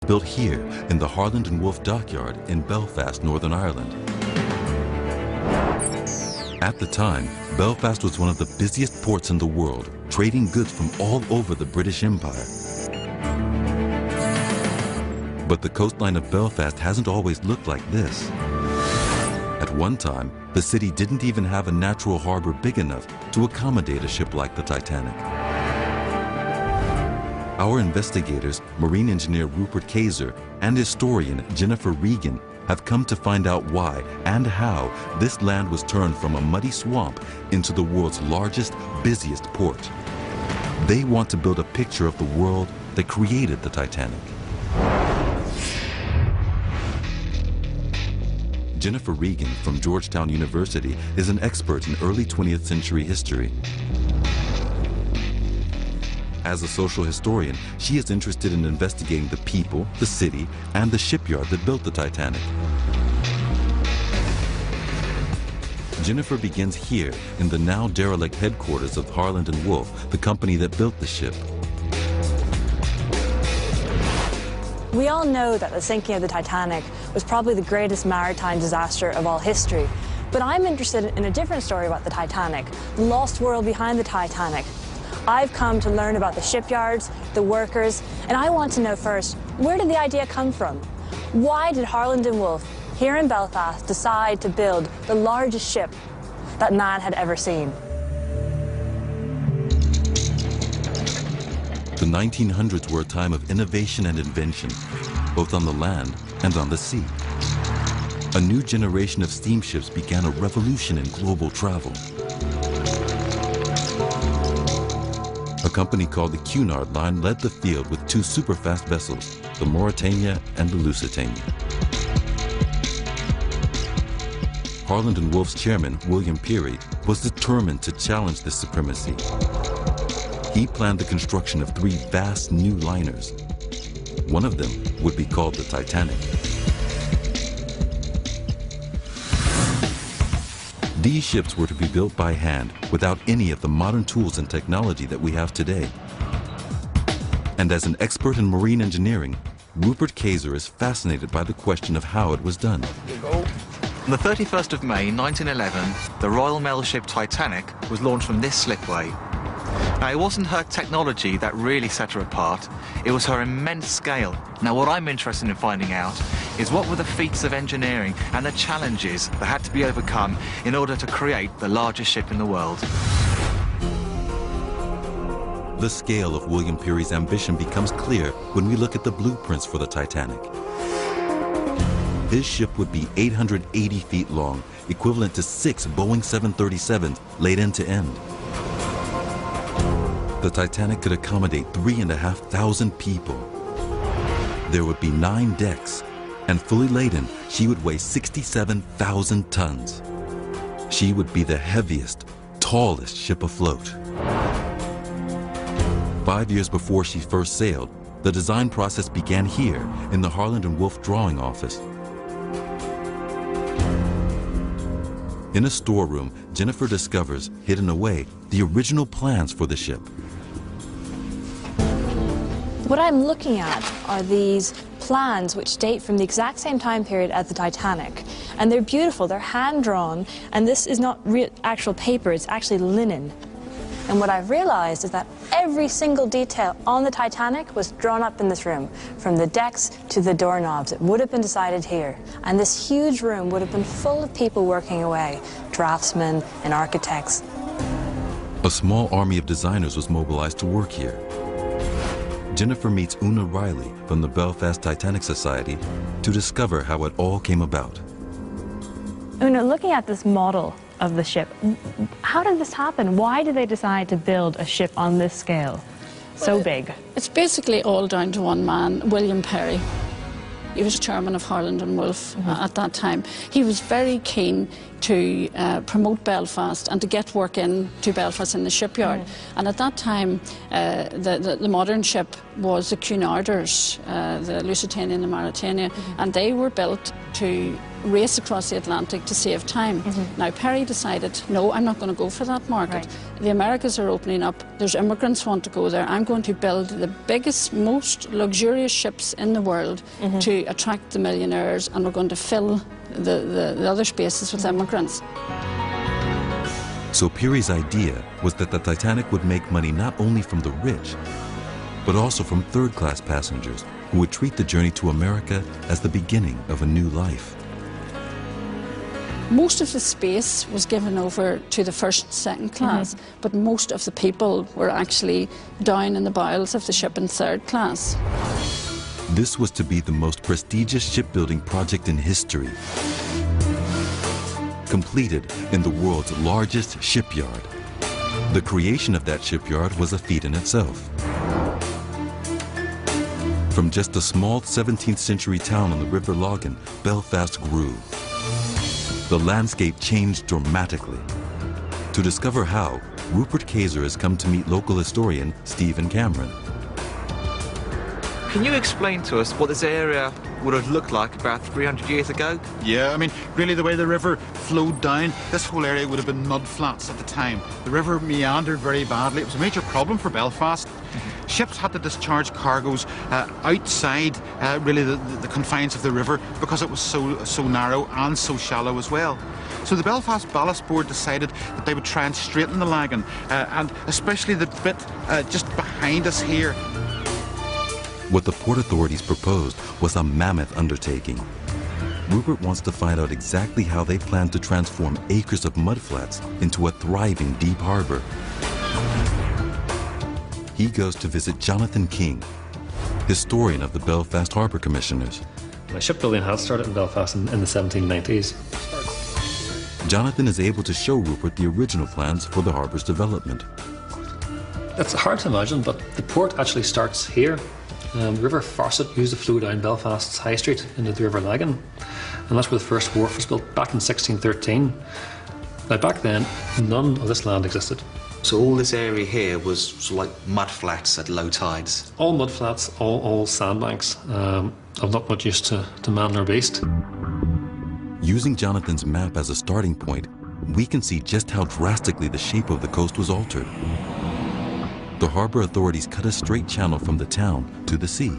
built here in the Harland and Wolff dockyard in Belfast, Northern Ireland. At the time, Belfast was one of the busiest ports in the world, trading goods from all over the British Empire. But the coastline of Belfast hasn't always looked like this. At one time, the city didn't even have a natural harbor big enough to accommodate a ship like the Titanic. Our investigators, marine engineer Rupert Kayser and historian Jennifer Regan, have come to find out why and how this land was turned from a muddy swamp into the world's largest, busiest port. They want to build a picture of the world that created the Titanic. Jennifer Regan from Georgetown University is an expert in early 20th century history. As a social historian, she is interested in investigating the people, the city, and the shipyard that built the Titanic. Jennifer begins here in the now derelict headquarters of Harland and Wolff, the company that built the ship. We all know that the sinking of the Titanic was probably the greatest maritime disaster of all history. But I'm interested in a different story about the Titanic, the lost world behind the Titanic. I've come to learn about the shipyards, the workers, and I want to know first, where did the idea come from? Why did Harland and Wolff, here in Belfast, decide to build the largest ship that man had ever seen? The 1900s were a time of innovation and invention, both on the land and on the sea. A new generation of steamships began a revolution in global travel. A company called the Cunard Line led the field with two superfast vessels, the Mauretania and the Lusitania. Harland and Wolff's chairman, William Peary, was determined to challenge this supremacy. He planned the construction of three vast new liners. One of them would be called the Titanic. These ships were to be built by hand without any of the modern tools and technology that we have today. And as an expert in marine engineering, Rupert Kayser is fascinated by the question of how it was done. On the 31st of May 1911, the Royal Mail ship Titanic was launched from this slipway. Now, it wasn't her technology that really set her apart, it was her immense scale. Now, what I'm interested in finding out is what were the feats of engineering and the challenges that had to be overcome in order to create the largest ship in the world. The scale of William Peary's ambition becomes clear when we look at the blueprints for the Titanic. His ship would be 880 feet long, equivalent to 6 Boeing 737s laid end to end. The Titanic could accommodate 3,500 people. There would be 9 decks, and fully laden, she would weigh 67,000 tons. She would be the heaviest, tallest ship afloat. 5 years before she first sailed, the design process began here in the Harland and Wolff drawing office. In a storeroom, Jennifer discovers, hidden away, the original plans for the ship. What I'm looking at are these plans which date from the exact same time period as the Titanic. And they're beautiful, they're hand-drawn, and this is not actual paper, it's actually linen. And what I've realized is that every single detail on the Titanic was drawn up in this room, from the decks to the doorknobs. It would have been decided here. And this huge room would have been full of people working away, draftsmen and architects. A small army of designers was mobilized to work here. Jennifer meets Una Riley from the Belfast Titanic Society to discover how it all came about. Una, looking at this model of the ship, how did this happen? Why did they decide to build a ship on this scale, so big? It's basically all down to one man, William Peary. He was chairman of Harland and Wolff at that time. He was very keen to promote Belfast and to get work into Belfast in the shipyard. And at that time, the modern ship was the Cunarders, the Lusitania and the Mauretania, and they were built to race across the Atlantic to save time. Now Perry decided, no, I'm not going to go for that market. Right. The Americas are opening up, there's immigrants who want to go there. I'm going to build the biggest, most luxurious ships in the world to attract the millionaires, and we're going to fill the other spaces with immigrants. So Peary's idea was that the Titanic would make money not only from the rich, but also from third-class passengers who would treat the journey to America as the beginning of a new life. Most of the space was given over to the first, second class, but most of the people were actually down in the bowels of the ship in third class. This was to be the most prestigious shipbuilding project in history, completed in the world's largest shipyard. The creation of that shipyard was a feat in itself. From just a small 17th century town on the River Logan, Belfast grew. The landscape changed dramatically. To discover how, Rupert Kayser has come to meet local historian Stephen Cameron. Can you explain to us what this area would have looked like about 300 years ago? Yeah, I mean, really the way the river flowed down, this whole area would have been mud flats at the time. The river meandered very badly. It was a major problem for Belfast. Ships had to discharge cargoes outside really the confines of the river because it was so narrow and so shallow as well. So the Belfast Ballast Board decided that they would try and straighten the Lagan, and especially the bit just behind us here. What the port authorities proposed was a mammoth undertaking. Rupert wants to find out exactly how they plan to transform acres of mudflats into a thriving deep harbor. He goes to visit Jonathan King, historian of the Belfast Harbour Commissioners. Shipbuilding had started in Belfast in the 1790s. Jonathan is able to show Rupert the original plans for the harbour's development. It's hard to imagine, but the port actually starts here. The River Farset used to flow down Belfast's High Street into the River Lagan, and that's where the first wharf was built back in 1613. Now back then, none of this land existed. So all this area here was sort of like mud flats at low tides? All mud flats, all sandbanks, of not much use to man nor beast. Using Jonathan's map as a starting point, we can see just how drastically the shape of the coast was altered. The harbour authorities cut a straight channel from the town to the sea.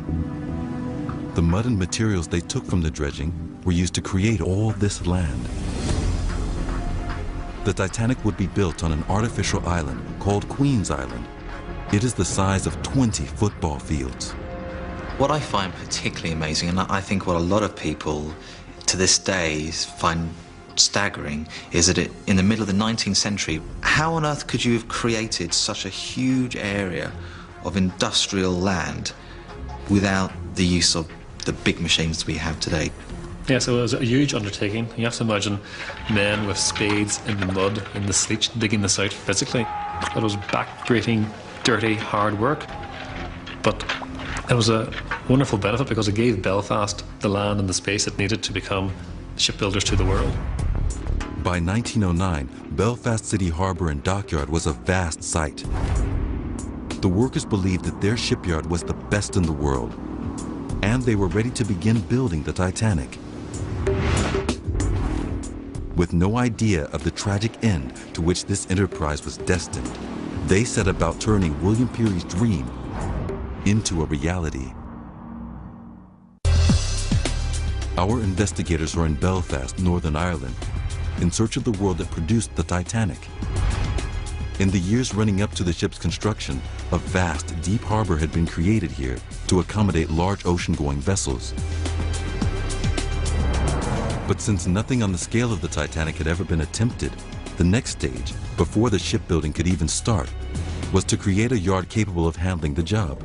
The mud and materials they took from the dredging were used to create all this land. The Titanic would be built on an artificial island called Queen's Island. It is the size of 20 football fields. What I find particularly amazing, and I think what a lot of people to this day find staggering, is that in the middle of the 19th century, how on earth could you have created such a huge area of industrial land without the use of the big machines we have today? Yeah, so it was a huge undertaking. You have to imagine men with spades in the mud, in the sleet, digging this out physically. It was back-breaking, dirty, hard work. But it was a wonderful benefit because it gave Belfast the land and the space it needed to become shipbuilders to the world. By 1909, Belfast City Harbour and Dockyard was a vast site. The workers believed that their shipyard was the best in the world, and they were ready to begin building the Titanic. With no idea of the tragic end to which this enterprise was destined, they set about turning William Peary's dream into a reality. Our investigators are in Belfast, Northern Ireland, in search of the world that produced the Titanic. In the years running up to the ship's construction, a vast, deep harbor had been created here to accommodate large ocean-going vessels. But since nothing on the scale of the Titanic had ever been attempted, the next stage, before the shipbuilding could even start, was to create a yard capable of handling the job.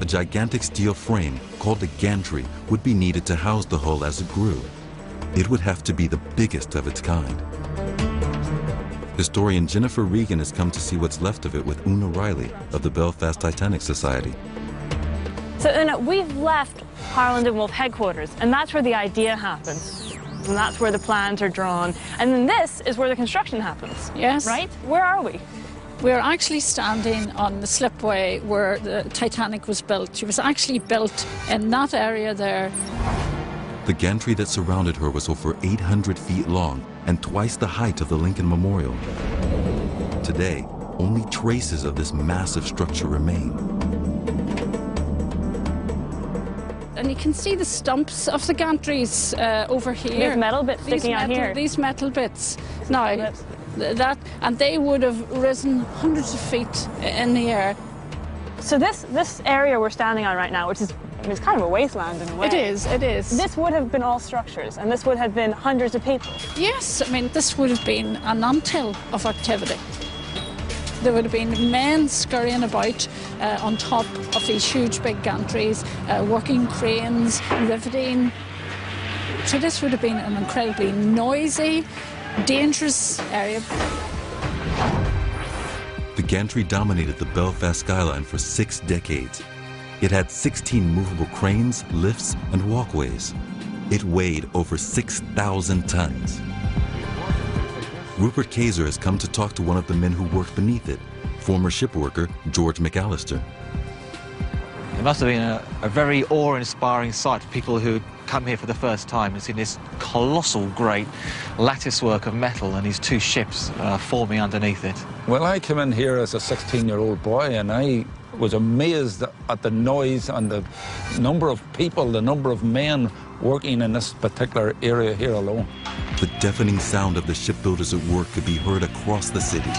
A gigantic steel frame called a gantry would be needed to house the hull as it grew. It would have to be the biggest of its kind. Historian Jennifer Regan has come to see what's left of it with Una Riley of the Belfast Titanic Society. So Una, we've left Harland and Wolff headquarters, and that's where the idea happens. And that's where the plans are drawn. And then this is where the construction happens. Yes. Right? Where are we? We're actually standing on the slipway where the Titanic was built. It was actually built in that area there. The gantry that surrounded her was over 800 feet long and twice the height of the Lincoln Memorial. Today, only traces of this massive structure remain. And you can see the stumps of the gantries over here. These metal bits sticking out here. These metal bits. Now, and they would have risen hundreds of feet in the air. So this area we're standing on right now, which is, I mean, it's kind of a wasteland in a way. It is, it is. This would have been all structures, and this would have been hundreds of people. Yes, I mean, this would have been an anthill of activity. There would have been men scurrying about on top of these huge big gantries, working cranes, riveting. So this would have been an incredibly noisy, dangerous area. The gantry dominated the Belfast skyline for 6 decades. It had 16 movable cranes, lifts, and walkways. It weighed over 6,000 tons. Rupert Kayser has come to talk to one of the men who worked beneath it, former ship worker George McAllister. It must have been a very awe-inspiring sight for people who come here for the first time and see this colossal, great lattice work of metal and these 2 ships forming underneath it. Well, I came in here as a 16-year-old boy, and I was amazed at the noise and the number of people, the number of men working in this particular area here alone. The deafening sound of the shipbuilders at work could be heard across the city.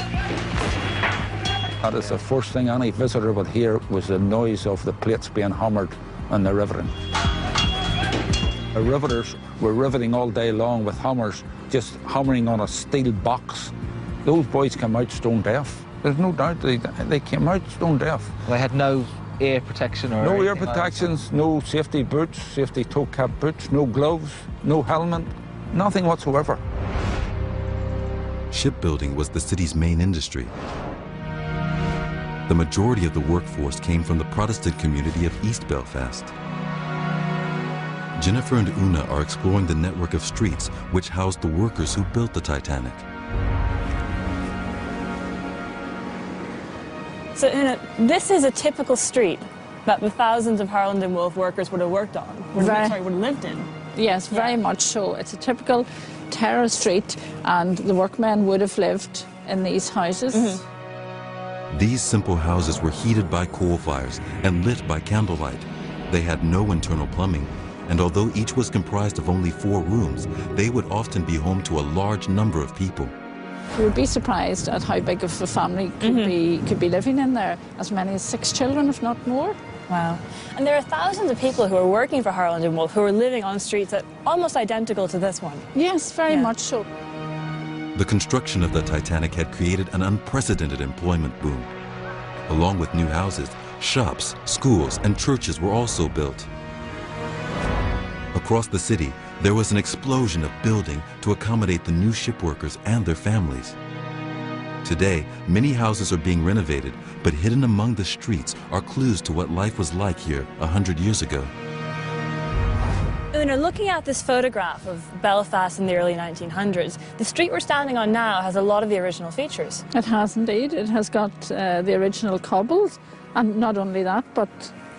That is the first thing any visitor would hear, was the noise of the plates being hammered and the riveting. The riveters were riveting all day long with hammers, just hammering on a steel box. Those boys came out stone deaf. There's no doubt they came out stone deaf. They had no ear protection or no ear anything protections, like no safety boots, safety toe cap boots, no gloves, no helmet, nothing whatsoever. Shipbuilding was the city's main industry. The majority of the workforce came from the Protestant community of East Belfast. Jennifer and Una are exploring the network of streets which housed the workers who built the Titanic. So Una, this is a typical street that the thousands of Harland and Wolff workers would have worked on, would have lived in. Yes, very much so. It's a typical terrace street, and the workmen would have lived in these houses. Mm-hmm. These simple houses were heated by coal fires and lit by candlelight. They had no internal plumbing, and although each was comprised of only 4 rooms, they would often be home to a large number of people. You would be surprised at how big of a family could be living in there. As many as 6 children, if not more. Wow. And there are thousands of people who are working for Harland and Wolff who are living on streets that are almost identical to this one. Yes, very much so. The construction of the Titanic had created an unprecedented employment boom. Along with new houses, shops, schools, and churches were also built. Across the city, there was an explosion of building to accommodate the new shipworkers and their families. Today, many houses are being renovated, but hidden among the streets are clues to what life was like here 100 years ago. Una, looking at this photograph of Belfast in the early 1900s, the street we're standing on now has a lot of the original features. It has indeed. It has got the original cobbles, and not only that, but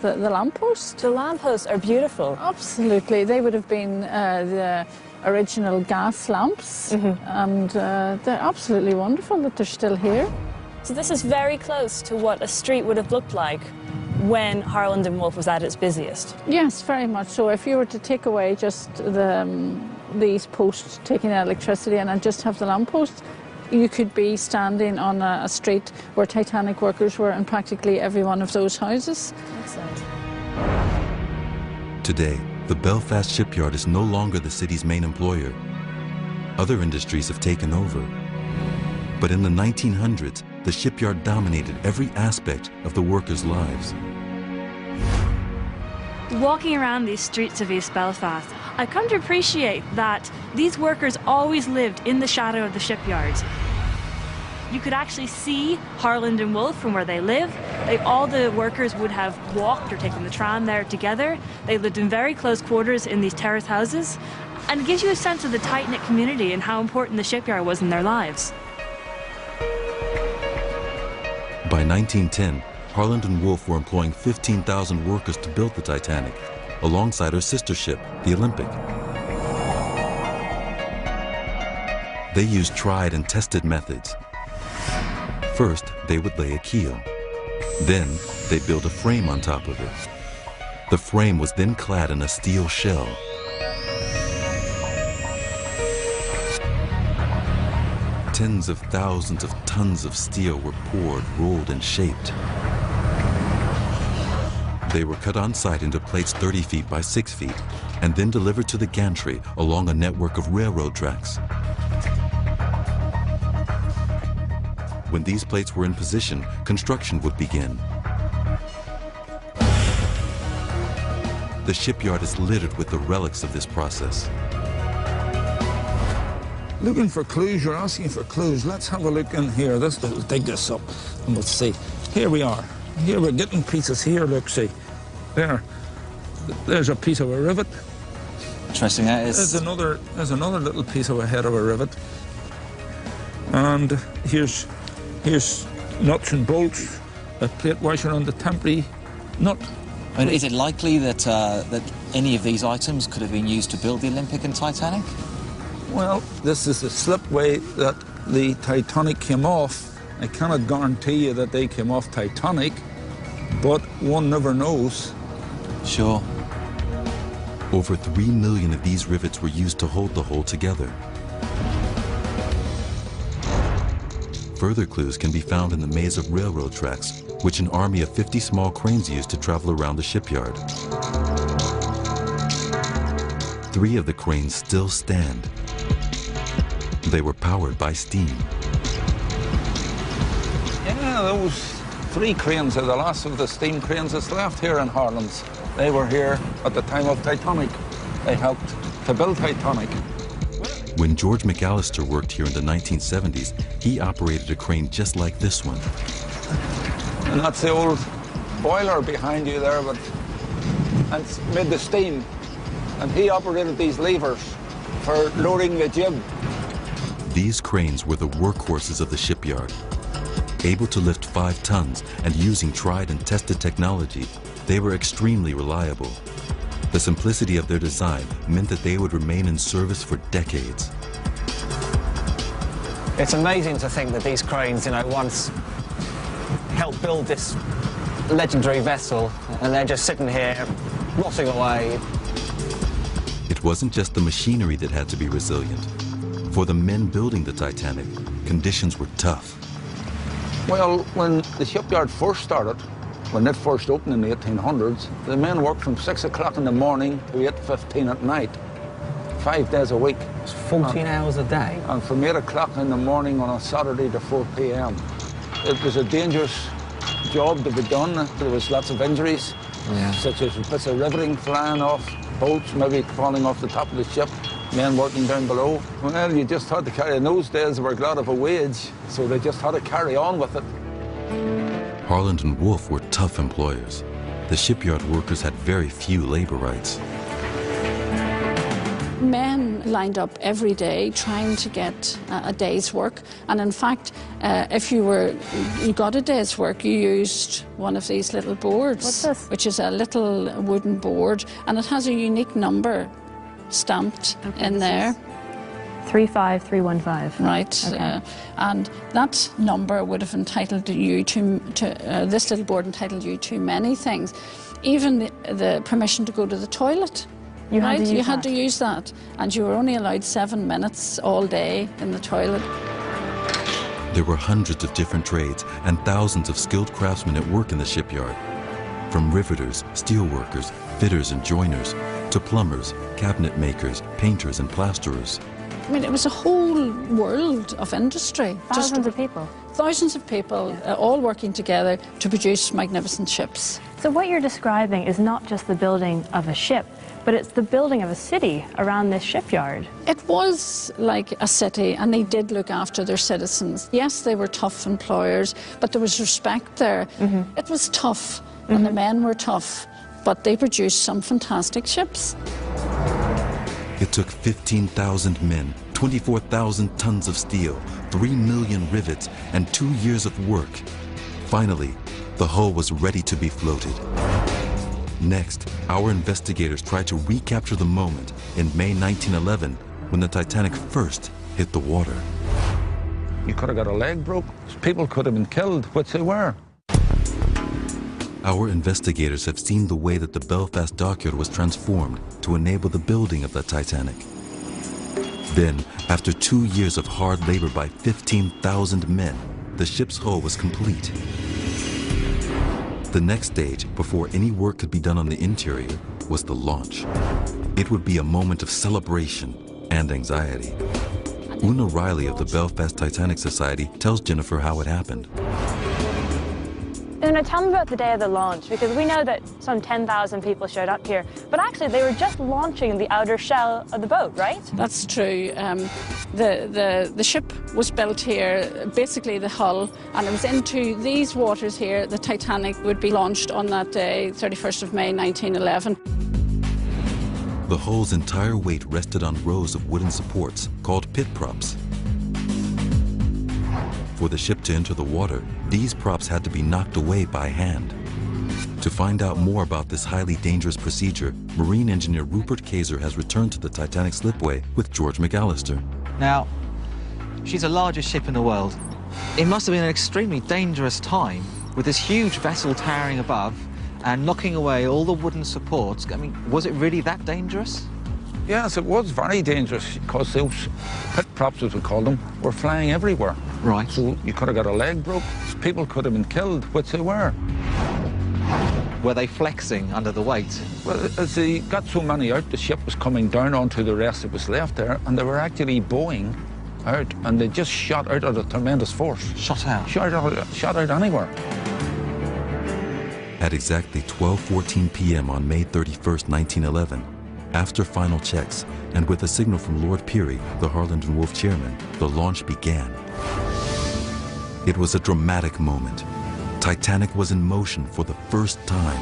the lampposts. The lampposts are beautiful. Absolutely. They would have been the original gas lamps, and they're absolutely wonderful that they're still here. So this is very close to what a street would have looked like when Harland and Wolff was at its busiest. Yes, very much so. If you were to take away just these posts taking electricity and just have the lampposts, you could be standing on a street where Titanic workers were in practically every one of those houses. Excellent. Today, the Belfast shipyard is no longer the city's main employer. Other industries have taken over. But in the 1900s, the shipyard dominated every aspect of the workers' lives. Walking around these streets of East Belfast, I've come to appreciate that these workers always lived in the shadow of the shipyards. You could actually see Harland and Wolff from where they live. All the workers would have walked or taken the tram there together. They lived in very close quarters in these terrace houses. And it gives you a sense of the tight-knit community and how important the shipyard was in their lives. By 1910, Harland and Wolff were employing 15,000 workers to build the Titanic, alongside her sister ship, the Olympic. They used tried and tested methods. First, they would lay a keel. Then, they built a frame on top of it. The frame was then clad in a steel shell. Tens of thousands of tons of steel were poured, rolled, and shaped. They were cut on site into plates 30 feet by 6 feet, and then delivered to the gantry along a network of railroad tracks. When these plates were in position, construction would begin. The shipyard is littered with the relics of this process. Looking for clues, you're asking for clues. Let's have a look in here. We'll dig this up and we'll see. Here we are. Here we're getting pieces here, look, see. There. There's a piece of a rivet. Interesting, that is. There's another little piece of a head of a rivet. And here's nuts and bolts, a plate washer on the temporary nut. And is it likely that that any of these items could have been used to build the Olympic and Titanic? Well, this is the slipway that the Titanic came off. I cannot guarantee you that they came off Titanic, but one never knows. Sure. Over 3 million of these rivets were used to hold the hull together. Further clues can be found in the maze of railroad tracks, which an army of 50 small cranes used to travel around the shipyard. 3 of the cranes still stand. They were powered by steam. Yeah, those 3 cranes are the last of the steam cranes that's left here in Harlands. They were here at the time of Titanic. They helped to build Titanic. When George McAllister worked here in the 1970s, he operated a crane just like this one. And that's the old boiler behind you there, but that's made the steam. And he operated these levers for loading the jib. These cranes were the workhorses of the shipyard. Able to lift 5 tons and using tried and tested technology, they were extremely reliable. The simplicity of their design meant that they would remain in service for decades. It's amazing to think that these cranes, once helped build this legendary vessel, and they're just sitting here, rotting away. It wasn't just the machinery that had to be resilient. For the men building the Titanic, conditions were tough. Well, when the shipyard first started, when it first opened in the 1800s, the men worked from 6 o'clock in the morning to 8:15 at night, 5 days a week. It's 14 hours a day? And from 8 o'clock in the morning on a Saturday to 4 p.m. It was a dangerous job to be done. There was lots of injuries, such as bits of riveting flying off, bolts maybe falling off the top of the ship, men working down below. Well, you just had to carry. In those days, they were glad of a wage, so they just had to carry on with it. Harland and Wolff were tough employers. The shipyard workers had very few labor rights. Men lined up every day trying to get a day's work, and in fact, if you got a day's work, you used one of these little boards. What's this? Which is a little wooden board, and it has a unique number stamped in there. 35315. Right, Okay. And that number would have entitled you to this little board entitled you to many things, even the permission to go to the toilet. You had to use You had that. to use that, and you were only allowed 7 minutes all day in the toilet. There were hundreds of different trades and thousands of skilled craftsmen at work in the shipyard. From riveters, steel workers, fitters and joiners, to plumbers, cabinet makers, painters and plasterers. I mean, it was a whole world of industry. Thousands of people. Thousands of people all working together to produce magnificent ships. So what you're describing is not just the building of a ship, but it's the building of a city around this shipyard. It was like a city, and they did look after their citizens. Yes, they were tough employers, but there was respect there. It was tough, and the men were tough, but they produced some fantastic ships. It took 15,000 men, 24,000 tons of steel, 3 million rivets, and 2 years of work. Finally, the hull was ready to be floated. Next, our investigators tried to recapture the moment in May 1911 when the Titanic first hit the water. You could have got a leg broke. People could have been killed, which they were. Our investigators have seen the way that the Belfast dockyard was transformed to enable the building of the Titanic. Then, after 2 years of hard labor by 15,000 men, the ship's hull was complete. The next stage, before any work could be done on the interior, was the launch. It would be a moment of celebration and anxiety. Una Riley of the Belfast Titanic Society tells Jennifer how it happened. Una, tell me about the day of the launch, because we know that some 10,000 people showed up here, but actually they were just launching the outer shell of the boat, right? That's true. The ship was built here, basically the hull, and it was into these waters here. The Titanic would be launched on that day, 31st of May 1911. The hull's entire weight rested on rows of wooden supports called pit props. For the ship to enter the water, these props had to be knocked away by hand. To find out more about this highly dangerous procedure, marine engineer Rupert Kayser has returned to the Titanic slipway with George McAllister. Now, she's the largest ship in the world. It must have been an extremely dangerous time with this huge vessel towering above and knocking away all the wooden supports. I mean, was it really that dangerous? Yes, it was very dangerous because those pit props, as we call them, were flying everywhere. Right. So you could have got a leg broke. People could have been killed, which they were. Were they flexing under the weight? Well, as they got so many out, the ship was coming down onto the rest that was left there, and they were actually bowing out, and they just shot out at a tremendous force. Shot out? Shot out anywhere. At exactly 12:14 p.m. on May 31st, 1911, after final checks, and with a signal from Lord Peary, the Harland and Wolff chairman, the launch began. It was a dramatic moment. Titanic was in motion for the first time.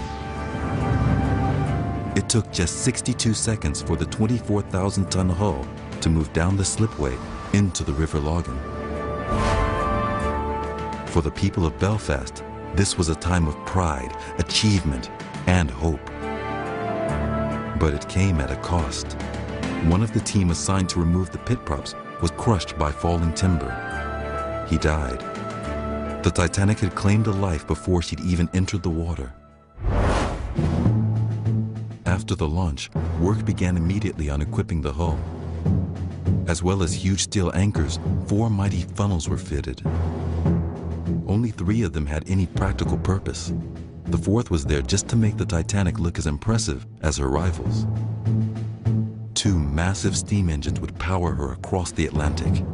It took just 62 seconds for the 24,000-ton hull to move down the slipway into the River Logan. For the people of Belfast, this was a time of pride, achievement, and hope. But it came at a cost. One of the team assigned to remove the pit props was crushed by falling timber. He died. The Titanic had claimed a life before she'd even entered the water. After the launch, work began immediately on equipping the hull. As well as huge steel anchors, 4 mighty funnels were fitted. Only 3 of them had any practical purpose. The 4th was there just to make the Titanic look as impressive as her rivals. 2 massive steam engines would power her across the Atlantic.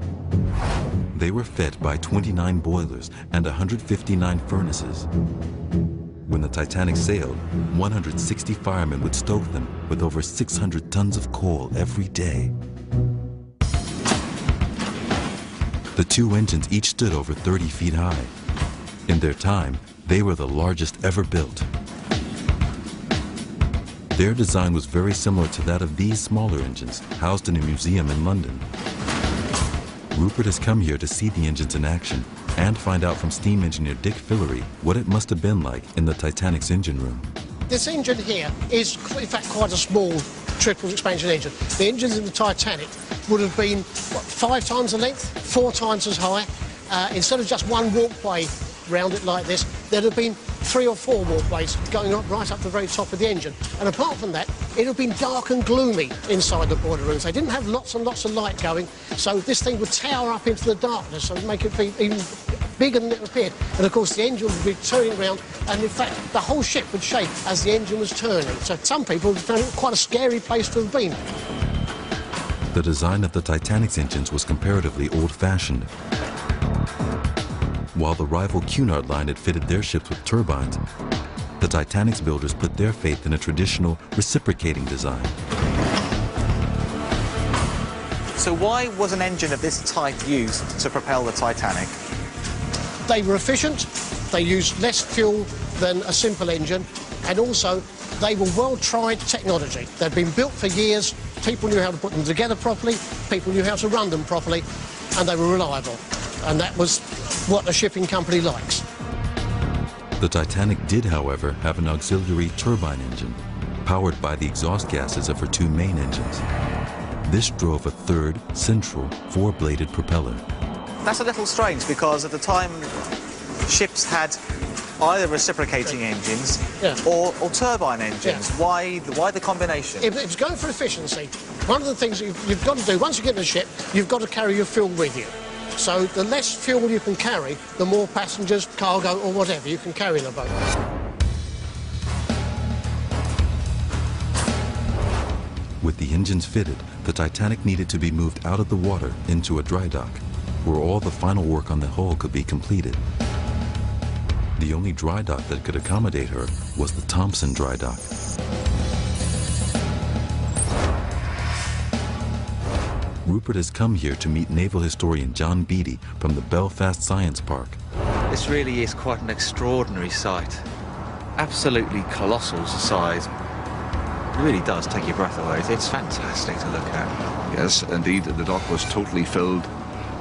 They were fed by 29 boilers and 159 furnaces. When the Titanic sailed, 160 firemen would stoke them with over 600 tons of coal every day. The 2 engines each stood over 30 feet high. In their time, they were the largest ever built. Their design was very similar to that of these smaller engines, housed in a museum in London. Rupert has come here to see the engines in action and find out from steam engineer Dick Fillery what it must have been like in the Titanic's engine room. This engine here is, in fact, quite a small triple expansion engine. The engines in the Titanic would have been, what, 5 times the length, 4 times as high. Instead of just one walkway round it like this, there'd have been 3 or 4 walkways going up right up the very top of the engine. And apart from that, it would have been dark and gloomy inside the boiler rooms. They didn't have lots and lots of light going, so this thing would tower up into the darkness and make it be even bigger than it appeared. And of course, the engine would be turning around, and in fact, the whole ship would shake as the engine was turning. So some people found it quite a scary place to have been. The design of the Titanic's engines was comparatively old-fashioned. While the rival Cunard line had fitted their ships with turbines, the Titanic's builders put their faith in a traditional reciprocating design. So why was an engine of this type used to propel the Titanic? They were efficient, they used less fuel than a simple engine, and also they were well-tried technology. They'd been built for years, people knew how to put them together properly, people knew how to run them properly, and they were reliable. And that was what a shipping company likes. The Titanic did, however, have an auxiliary turbine engine, powered by the exhaust gases of her 2 main engines. This drove a third, central, four-bladed propeller. That's a little strange because at the time ships had either reciprocating engines or turbine engines. Why the combination? If it's going for efficiency, one of the things you've got to do, once you get in the ship, you've got to carry your fuel with you. So the less fuel you can carry, the more passengers, cargo or whatever you can carry in a boat. With the engines fitted, the Titanic needed to be moved out of the water into a dry dock, where all the final work on the hull could be completed. The only dry dock that could accommodate her was the Thompson dry dock. Rupert has come here to meet naval historian John Beattie from the Belfast Science Park. This really is quite an extraordinary sight. Absolutely colossal size. It really does take your breath away. It's fantastic to look at. Yes, indeed, the dock was totally filled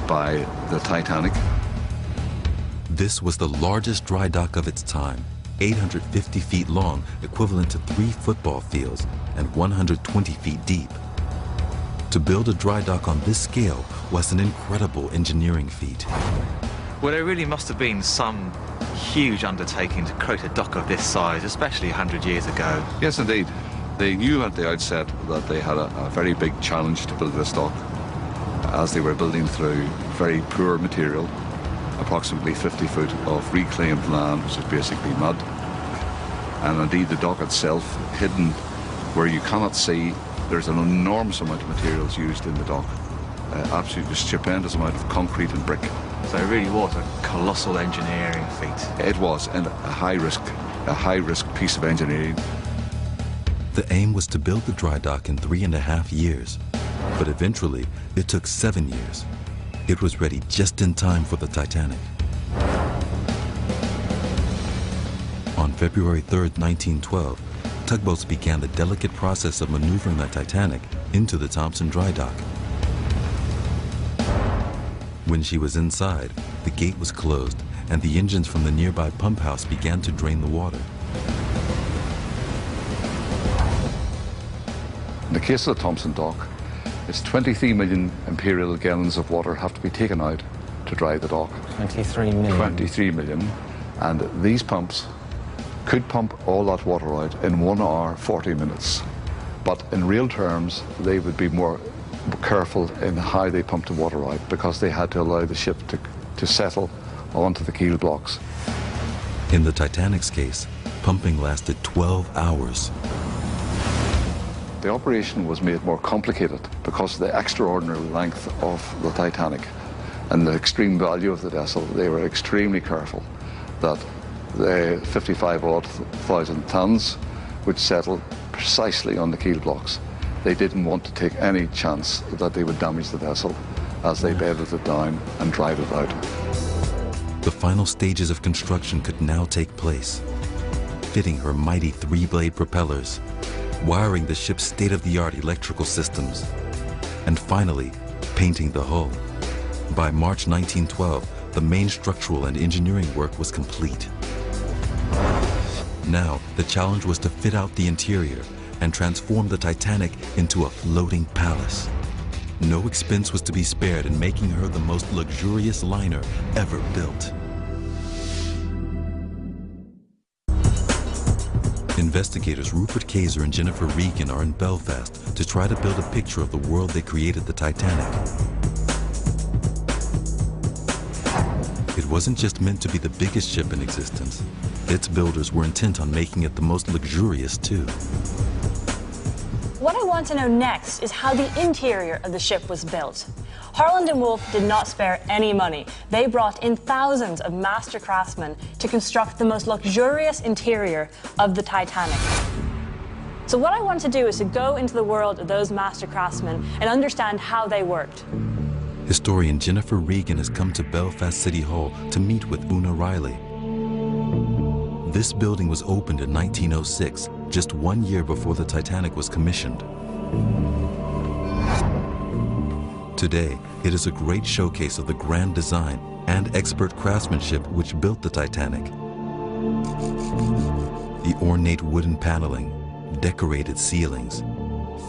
by the Titanic. This was the largest dry dock of its time, 850 feet long, equivalent to 3 football fields, and 120 feet deep. To build a dry dock on this scale was an incredible engineering feat. Well, there really must have been some huge undertaking to create a dock of this size, especially 100 years ago. Yes, indeed. They knew at the outset that they had a very big challenge to build this dock, as they were building through very poor material, approximately 50 foot of reclaimed land, which is basically mud. And indeed the dock itself, hidden where you cannot see, there's an enormous amount of materials used in the dock. Absolutely stupendous amount of concrete and brick. So it really was a colossal engineering feat. It was, and a high risk piece of engineering. The aim was to build the dry dock in 3.5 years, but eventually it took 7 years. It was ready just in time for the Titanic. On February 3rd, 1912, tugboats began the delicate process of maneuvering the Titanic into the Thompson dry dock. When she was inside, the gate was closed and the engines from the nearby pump house began to drain the water. In the case of the Thompson dock, it's 23 million imperial gallons of water have to be taken out to dry the dock. 23 million. 23 million. And these pumps could pump all that water out in 1 hour, 40 minutes. But in real terms, they would be more careful in how they pumped the water out because they had to allow the ship to settle onto the keel blocks. In the Titanic's case, pumping lasted 12 hours. The operation was made more complicated because of the extraordinary length of the Titanic and the extreme value of the vessel. They were extremely careful that the 55,000 tons would settle precisely on the keel blocks. They didn't want to take any chance that they would damage the vessel as they bedded it down and dried it out. The final stages of construction could now take place, fitting her mighty 3-blade propellers, wiring the ship's state-of-the-art electrical systems, and finally, painting the hull. By March 1912, the main structural and engineering work was complete. Now, the challenge was to fit out the interior and transform the Titanic into a floating palace. No expense was to be spared in making her the most luxurious liner ever built. Investigators Rupert Kayser and Jennifer Regan are in Belfast to try to build a picture of the world they created the Titanic. It wasn't just meant to be the biggest ship in existence. Its builders were intent on making it the most luxurious too. What I want to know next is how the interior of the ship was built. Harland & Wolff did not spare any money. They brought in thousands of master craftsmen to construct the most luxurious interior of the Titanic. So what I want to do is to go into the world of those master craftsmen and understand how they worked. Historian Jennifer Regan has come to Belfast City Hall to meet with Una Riley. This building was opened in 1906, just 1 year before the Titanic was commissioned. Today, it is a great showcase of the grand design and expert craftsmanship which built the Titanic. The ornate wooden paneling, decorated ceilings,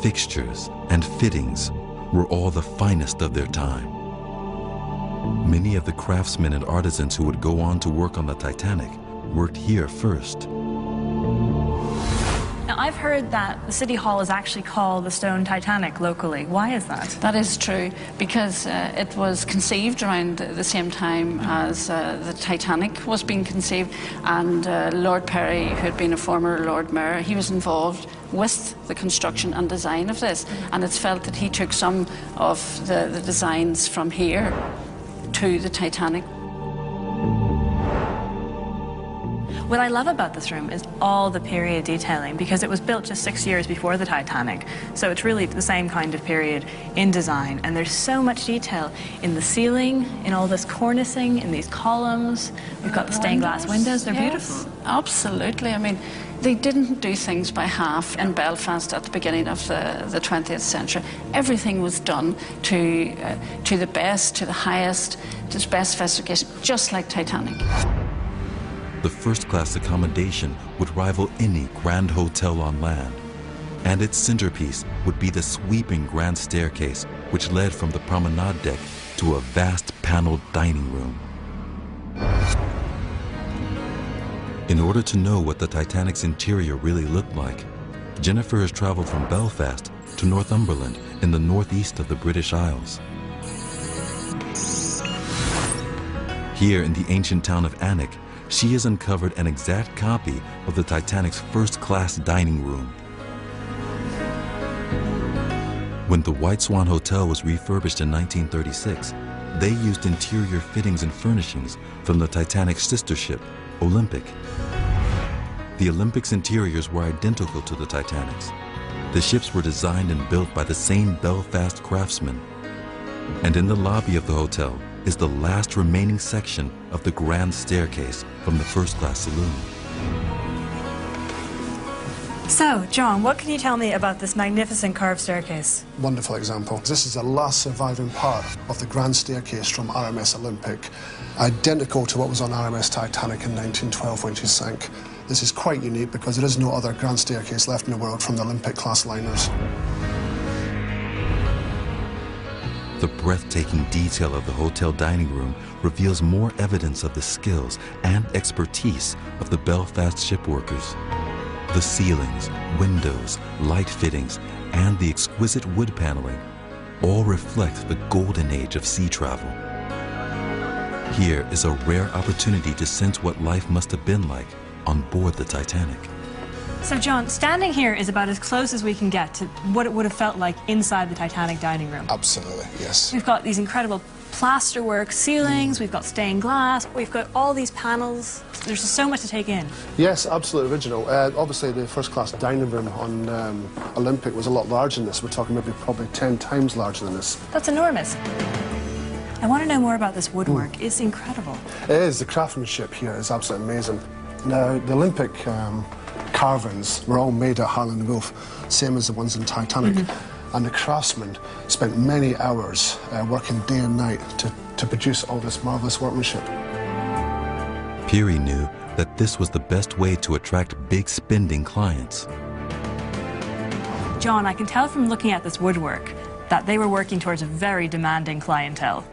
fixtures, and fittings were all the finest of their time. Many of the craftsmen and artisans who would go on to work on the Titanic worked here first. Now, I've heard that the City Hall is actually called the Stone Titanic locally. Why is that? That is true, because it was conceived around the same time as the Titanic was being conceived, and Lord Perry, who had been a former Lord Mayor, he was involved with the construction and design of this, and it's felt that he took some of the designs from here to the Titanic. What I love about this room is all the period detailing, because it was built just 6 years before the Titanic. So it's really the same kind of period in design. And there's so much detail in the ceiling, in all this cornicing, in these columns. We've got the stained glass windows. They're beautiful. Absolutely. I mean, they didn't do things by half in Belfast at the beginning of the 20th century. Everything was done to the best, to the highest, to the best specification, just like Titanic. The first-class accommodation would rival any grand hotel on land, and its centerpiece would be the sweeping grand staircase which led from the promenade deck to a vast paneled dining room. In order to know what the Titanic's interior really looked like, Jennifer has traveled from Belfast to Northumberland in the northeast of the British Isles. Here in the ancient town of Alnwick, she has uncovered an exact copy of the Titanic's first-class dining room. When the White Swan Hotel was refurbished in 1936, they used interior fittings and furnishings from the Titanic's sister ship, Olympic. The Olympic's interiors were identical to the Titanic's. The ships were designed and built by the same Belfast craftsmen. And in the lobby of the hotel is the last remaining section of the grand staircase from the first-class saloon. So, John, what can you tell me about this magnificent carved staircase? Wonderful example. This is the last surviving part of the grand staircase from RMS Olympic, identical to what was on RMS Titanic in 1912 when she sank. This is quite unique because there is no other grand staircase left in the world from the Olympic-class liners. The breathtaking detail of the hotel dining room reveals more evidence of the skills and expertise of the Belfast shipworkers. The ceilings, windows, light fittings, and the exquisite wood paneling all reflect the golden age of sea travel. Here is a rare opportunity to sense what life must have been like on board the Titanic. So, John, standing here is about as close as we can get to what it would have felt like inside the Titanic dining room. Absolutely, yes. We've got these incredible plasterwork ceilings, we've got stained glass, we've got all these panels. There's just so much to take in. Yes, absolutely original. Obviously, the first-class dining room on Olympic was a lot larger than this. We're talking maybe probably 10 times larger than this. That's enormous. I want to know more about this woodwork. It's incredible. It is. The craftsmanship here is absolutely amazing. Now, the Olympic carvings were all made at Harland and Wolff, same as the ones in Titanic. And the craftsmen spent many hours working day and night to produce all this marvellous workmanship. Peary knew that this was the best way to attract big spending clients. John, I can tell from looking at this woodwork that they were working towards a very demanding clientele.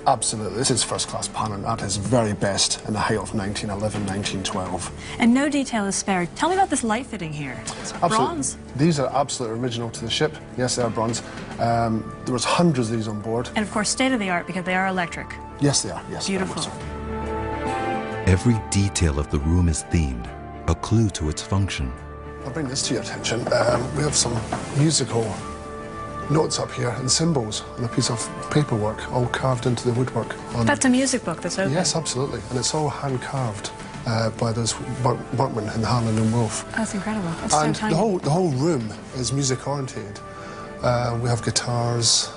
Absolutely. This is first-class paneling at its very best in the height of 1911, 1912. And no detail is spared. Tell me about this light fitting here. It's bronze. These are absolutely original to the ship. Yes, they are bronze. There was hundreds of these on board. And of course, state-of-the-art because they are electric. Yes, they are. Yes. Beautiful. Every detail of the room is themed, a clue to its function. I'll bring this to your attention. We have some musical notes up here and symbols on a piece of paperwork, all carved into the woodwork. That's a music book that's open? Yes, absolutely. And it's all hand-carved by those workmen in Harland and Wolff. That's incredible. That's and so tiny. the whole room is music-orientated. We have guitars.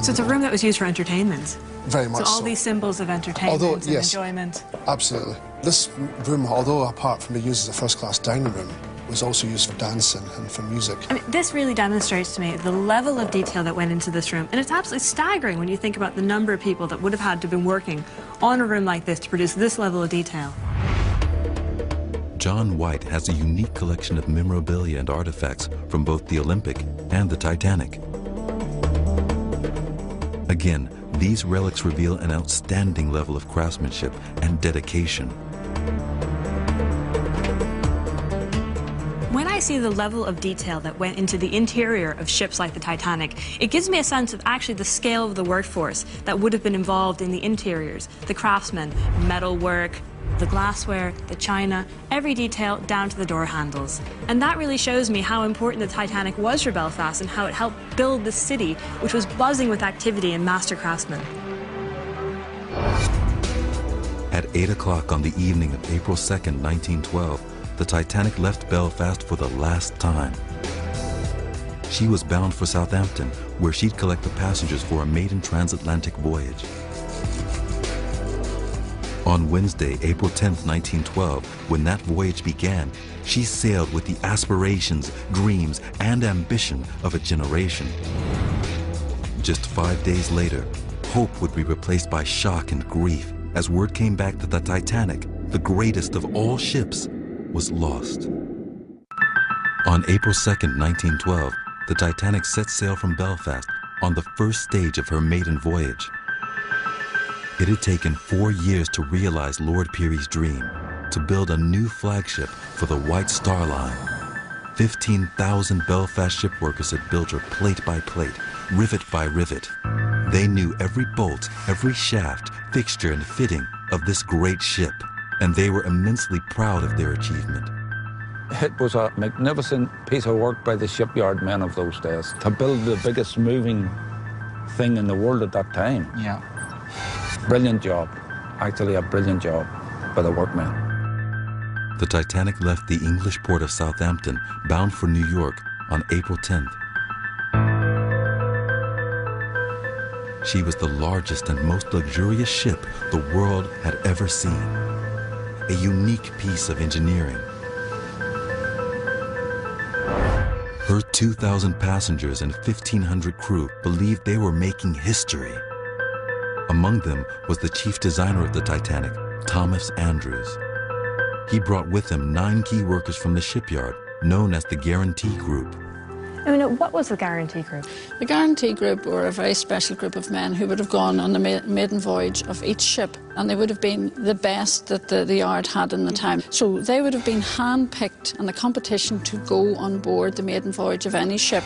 So it's a room that was used for entertainment? Very much so. So all these symbols of entertainment and enjoyment? Absolutely. This room, although apart from being used as a first-class dining room, was also used for dancing and for music. I mean, this really demonstrates to me the level of detail that went into this room. And it's absolutely staggering when you think about the number of people that would have had to have been working on a room like this to produce this level of detail. John White has a unique collection of memorabilia and artifacts from both the Olympic and the Titanic. Again, these relics reveal an outstanding level of craftsmanship and dedication. When I see the level of detail that went into the interior of ships like the Titanic, it gives me a sense of actually the scale of the workforce that would have been involved in the interiors, the craftsmen, metalwork, the glassware, the china, every detail down to the door handles. And that really shows me how important the Titanic was for Belfast and how it helped build the city, which was buzzing with activity and master craftsmen. At 8 o'clock on the evening of April 2nd, 1912, the Titanic left Belfast for the last time. She was bound for Southampton, where she'd collect the passengers for a maiden transatlantic voyage. On Wednesday, April 10th, 1912, when that voyage began, she sailed with the aspirations, dreams, and ambition of a generation. Just 5 days later, hope would be replaced by shock and grief as word came back that the Titanic, the greatest of all ships, was lost. On April 2nd, 1912, the Titanic set sail from Belfast on the first stage of her maiden voyage. It had taken 4 years to realize Lord Peary's dream, to build a new flagship for the White Star Line. 15,000 Belfast shipworkers had built her plate by plate, rivet by rivet. They knew every bolt, every shaft, fixture, and fitting of this great ship, and they were immensely proud of their achievement. It was a magnificent piece of work by the shipyard men of those days to build the biggest moving thing in the world at that time. Yeah. Brilliant job. Actually, a brilliant job by the workmen. The Titanic left the English port of Southampton, bound for New York, on April 10th. She was the largest and most luxurious ship the world had ever seen. A unique piece of engineering. Her 2,000 passengers and 1,500 crew believed they were making history. Among them was the chief designer of the Titanic, Thomas Andrews. He brought with him 9 key workers from the shipyard, known as the Guarantee Group. What was the Guarantee Group? The Guarantee Group were a very special group of men who would have gone on the maiden voyage of each ship, and they would have been the best that the yard had in the time. So they would have been hand-picked, and the competition to go on board the maiden voyage of any ship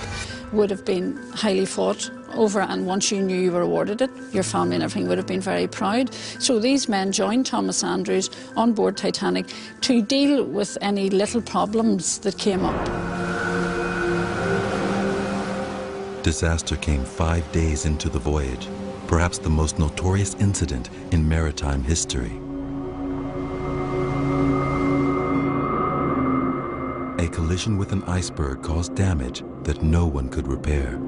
would have been highly fought over, and once you knew you were awarded it, your family and everything would have been very proud. So these men joined Thomas Andrews on board Titanic to deal with any little problems that came up. Disaster came 5 days into the voyage, perhaps the most notorious incident in maritime history. A collision with an iceberg caused damage that no one could repair,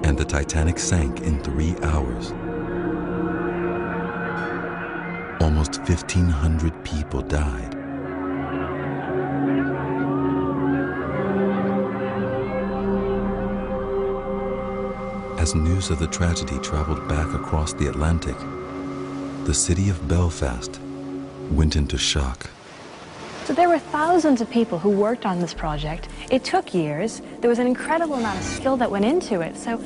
and the Titanic sank in 3 hours. Almost 1,500 people died. As news of the tragedy traveled back across the Atlantic, the city of Belfast went into shock. So there were thousands of people who worked on this project. It took years. There was an incredible amount of skill that went into it. So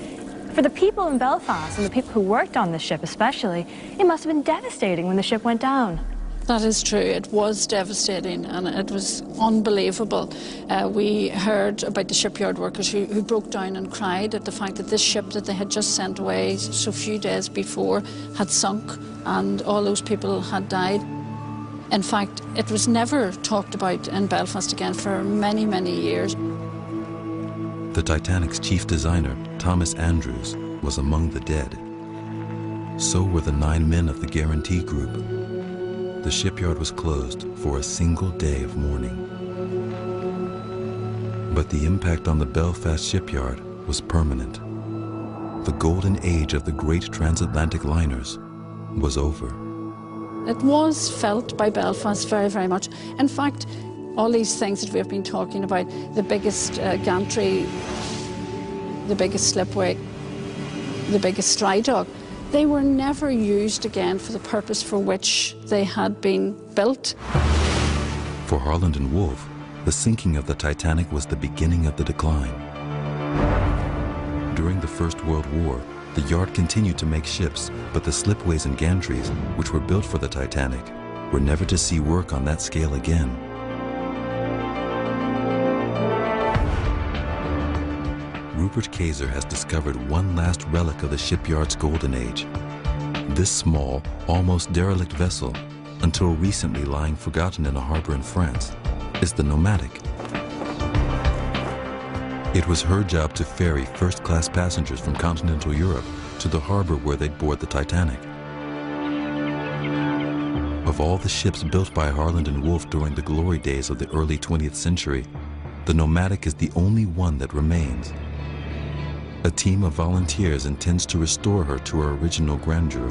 for the people in Belfast and the people who worked on this ship especially, it must have been devastating when the ship went down. That is true. It was devastating and it was unbelievable. We heard about the shipyard workers who broke down and cried at the fact that this ship that they had just sent away so few days before had sunk and all those people had died. In fact, it was never talked about in Belfast again for many, many years. The Titanic's chief designer, Thomas Andrews, was among the dead. So were the 9 men of the Guarantee Group. The shipyard was closed for a single day of mourning. But the impact on the Belfast shipyard was permanent. The golden age of the great transatlantic liners was over. It was felt by Belfast very, very much. In fact, all these things that we've been talking about, the biggest gantry, the biggest slipway, the biggest dry dock, they were never used again for the purpose for which they had been built. For Harland and Wolff, the sinking of the Titanic was the beginning of the decline. During the First World War, the yard continued to make ships, but the slipways and gantries, which were built for the Titanic, were never to see work on that scale again. Rupert Kayser has discovered one last relic of the shipyard's golden age. This small, almost derelict vessel, until recently lying forgotten in a harbor in France, is the Nomadic. It was her job to ferry first-class passengers from continental Europe to the harbor where they'd board the Titanic. Of all the ships built by Harland and Wolff during the glory days of the early 20th century, the Nomadic is the only one that remains. A team of volunteers intends to restore her to her original grandeur.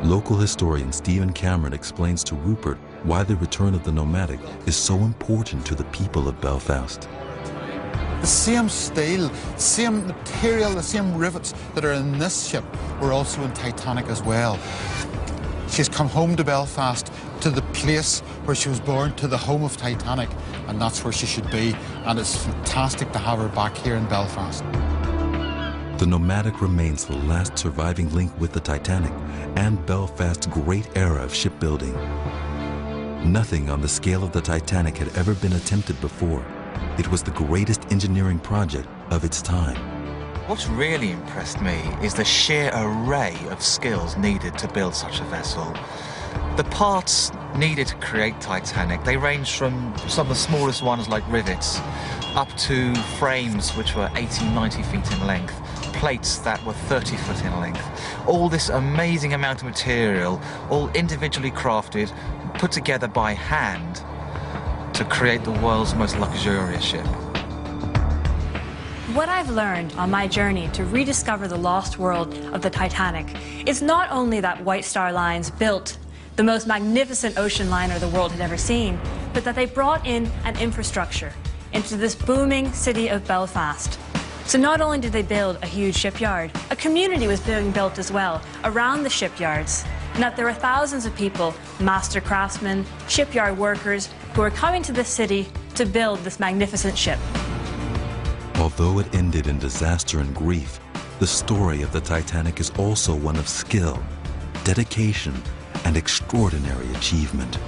Local historian Stephen Cameron explains to Rupert why the return of the Nomadic is so important to the people of Belfast. The same steel, same material, the same rivets that are in this ship were also in Titanic as well. She's come home to Belfast, to the place where she was born, to the home of Titanic, and that's where she should be, and it's fantastic to have her back here in Belfast. The Nomadic remains the last surviving link with the Titanic and Belfast's great era of shipbuilding. Nothing on the scale of the Titanic had ever been attempted before. It was the greatest engineering project of its time. What's really impressed me is the sheer array of skills needed to build such a vessel. The parts needed to create Titanic, they range from some of the smallest ones like rivets, up to frames which were 80, 90 feet in length, plates that were 30 foot in length. All this amazing amount of material, all individually crafted, put together by hand to create the world's most luxurious ship. What I've learned on my journey to rediscover the lost world of the Titanic is not only that White Star Lines built the most magnificent ocean liner the world had ever seen, but that they brought in an infrastructure into this booming city of Belfast. So not only did they build a huge shipyard, a community was being built as well around the shipyards, and that there were thousands of people, master craftsmen, shipyard workers, who were coming to this city to build this magnificent ship. Although it ended in disaster and grief, the story of the Titanic is also one of skill, dedication, and extraordinary achievement.